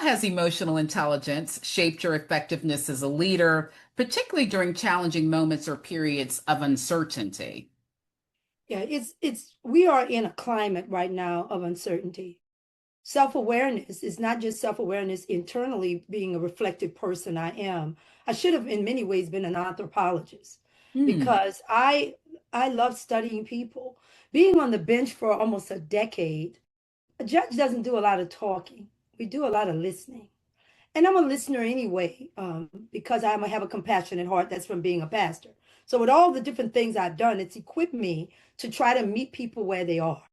has emotional intelligence shaped your effectiveness as a leader, particularly during challenging moments or periods of uncertainty? Yeah, it's we are in a climate right now of uncertainty. Self-awareness is not just self-awareness internally, being a reflective person I am. I should have in many ways been an anthropologist Hmm. because I love studying people. Being on the bench for almost a decade, a judge doesn't do a lot of talking. We do a lot of listening. And I'm a listener anyway, because have a compassionate heart. That's from being a pastor. So with all the different things I've done, it's equipped me to try to meet people where they are,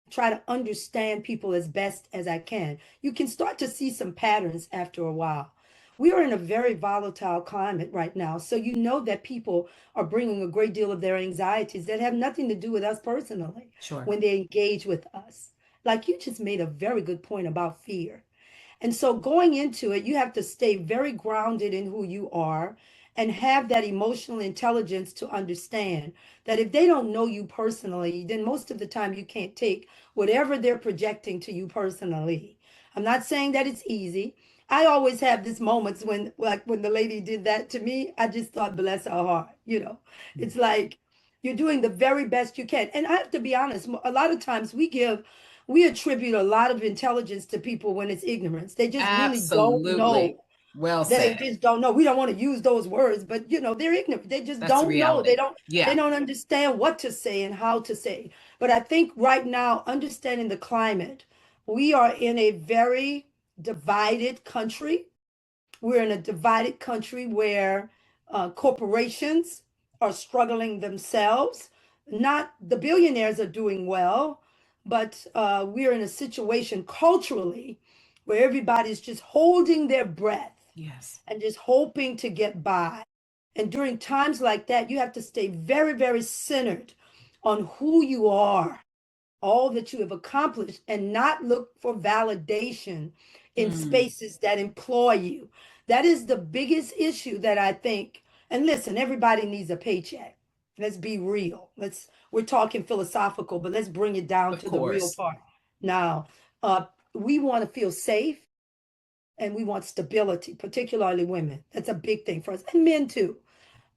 try to understand people as best as I can. You can start to see some patterns after a while. We are in a very volatile climate right now. So you know that people are bringing a great deal of their anxieties that have nothing to do with us personally Sure. when they engage with us. Like you just made a very good point about fear. And so going into it, you have to stay very grounded in who you are and have that emotional intelligence to understand that if they don't know you personally, then most of the time you can't take whatever they're projecting to you personally. I'm not saying that it's easy. I always have these moments when, like when the lady did that to me, I just thought, bless her heart. It's like you're doing the very best you can. And I have to be honest, a lot of times we attribute a lot of intelligence to people when it's ignorance. They just really don't Absolutely. know. Well They said. just don't know. We don't want to use those words, but they're ignorant. They just That's the don't know. reality. They Yeah, don't understand what to say and how to say. But I think right now, understanding the climate, we are in a very divided country. We're in a divided country where corporations are struggling themselves. Not the billionaires are doing well, but we're in a situation culturally where everybody's just holding their breath yes, and just hoping to get by. And during times like that, you have to stay very, very centered on who you are, all that you have accomplished, and not look for validation in mm, spaces that employ you. That is the biggest issue that I think. And listen, everybody needs a paycheck. Let's be real. We're talking philosophical, but let's bring it down of to the real course. part. Now, we want to feel safe and we want stability, particularly women. That's a big thing for us, and men too.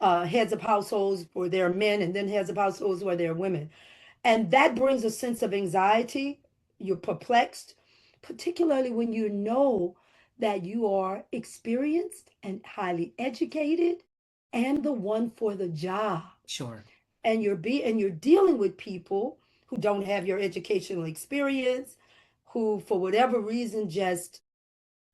Heads of households where there are men, and then heads of households where there are women. And that brings a sense of anxiety. You're perplexed, particularly when you know that you are experienced and highly educated and the one for the job. Sure. And you're dealing with people who don't have your educational experience, who for whatever reason just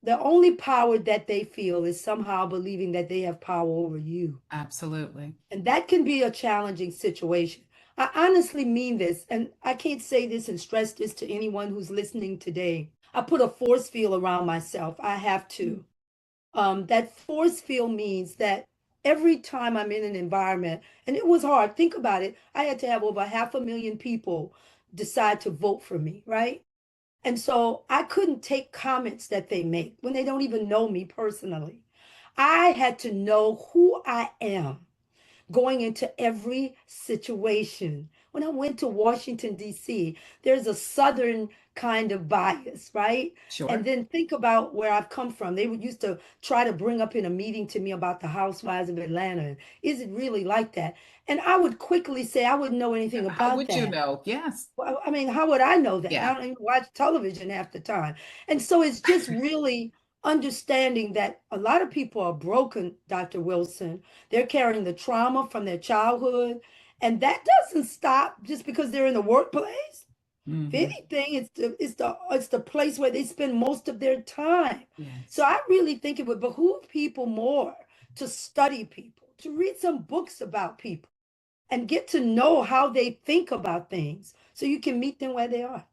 the only power that they feel is somehow believing that they have power over you. Absolutely. And that can be a challenging situation. I honestly mean this, and I can't say this and stress this to anyone who's listening today. I put a force field around myself. I have to. That force field means that every time I'm in an environment, and it was hard, think about it. I had to have over 500,000 people decide to vote for me, right? And so I couldn't take comments that they make when they don't even know me personally. I had to know who I am going into every situation. When I went to Washington, D.C., there's a Southern kind of bias, right? And Sure. then think about where I've come from. They would used to try to bring up in a meeting to me about the housewives of Atlanta. And is it really like that? And I would quickly say I wouldn't know anything How about would you that. know? Yes. Well, I mean, how would I know that? I Yeah. don't even watch television half the time. And so it's just really understanding that a lot of people are broken, Dr. Wilson. They're carrying the trauma from their childhood, and that doesn't stop just because they're in the workplace. If Hmm. anything, it's the place where they spend most of their time. So Yes. I really think it would behoove people more to study people, to read some books about people and get to know how they think about things so you can meet them where they are.